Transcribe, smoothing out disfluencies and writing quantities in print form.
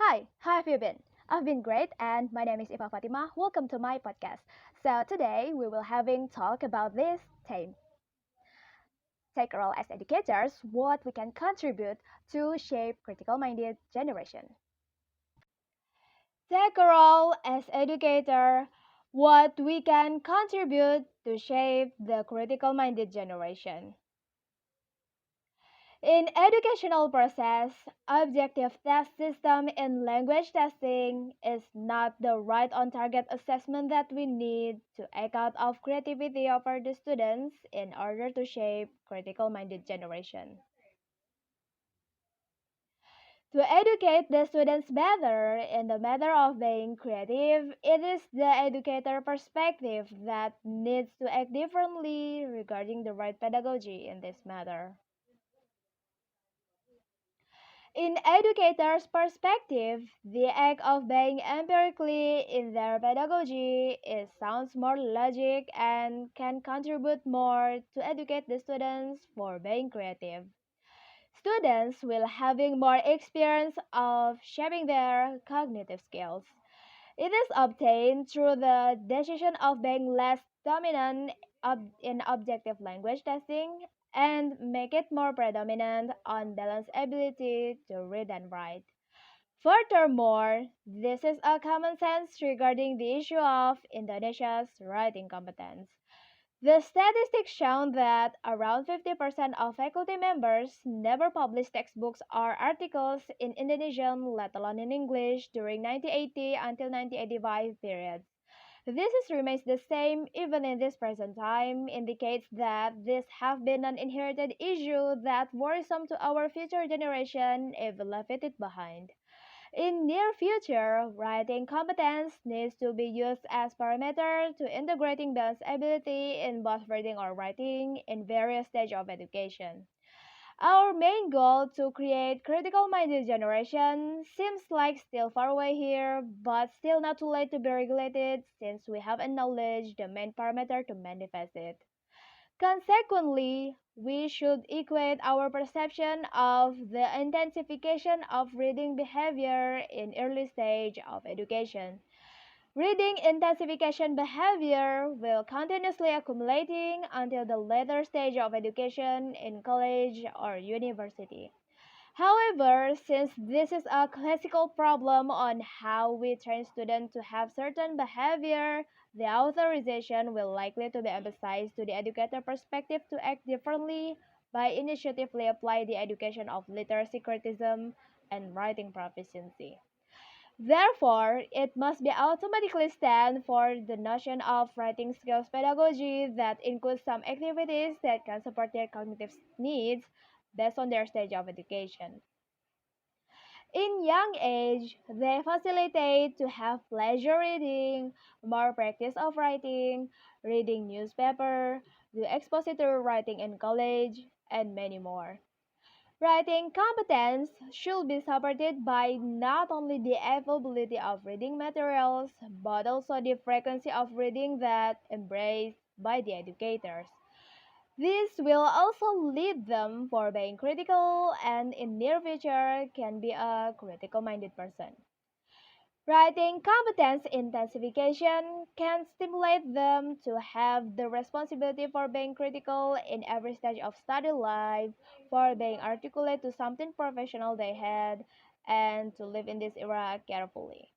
Hi, how have you been? I've been great, and my name is Ifa Fatimah. Welcome to my podcast. So today we will having talk about this theme. Take a role as educators, what we can contribute to shape critical-minded generation. Take a role as educator, what we can contribute to shape the critical-minded generation. In educational process, objective test system in language testing is not the right on target assessment that we need to act out of creativity of our students in order to shape critical minded generation. To educate the students better in the matter of being creative, it is the educator perspective that needs to act differently regarding the right pedagogy in this matter. In educators' perspective, the act of being empirically in their pedagogy sounds more logic and can contribute more to educate the students for being creative. Students will having more experience of shaping their cognitive skills. It is obtained through the decision of being less dominant in objective language testing and make it more predominant on balanced ability to read and write. Furthermore, this is a common sense regarding the issue of Indonesia's writing competence. The statistics show that around 50% of faculty members never published textbooks or articles in Indonesian, let alone in English, during 1980 until 1985 period. This remains the same even in this present time, indicates that this have been an inherited issue that worrisome to our future generation if left it behind. In near future, writing competence needs to be used as parameter to integrating balanced ability in both reading or writing in various stages of education. Our main goal to create critical-minded generation seems like still far away here, but still not too late to be regulated since we have acknowledged the main parameter to manifest it. Consequently, we should equate our perception of the intensification of reading behavior in early stage of education. Reading intensification behavior will continuously accumulating until the later stage of education in college or university. However, since this is a classical problem on how we train students to have certain behavior, the authorization will likely to be emphasized to the educator perspective to act differently by initiatively apply the education of literacy criticism and writing proficiency. Therefore, it must be automatically stand for the notion of writing skills pedagogy that includes some activities that can support their cognitive needs based on their stage of education. In young age, they facilitate to have pleasure reading, more practice of writing, reading newspaper, do expository writing in college, and many more. Writing competence should be supported by not only the availability of reading materials, but also the frequency of reading that embraced by the educators. This will also lead them for being critical and in near future can be a critical minded person. Writing competence intensification can stimulate them to have the responsibility for being critical in every stage of study life, for being articulate to something professional they had, and to live in this era carefully.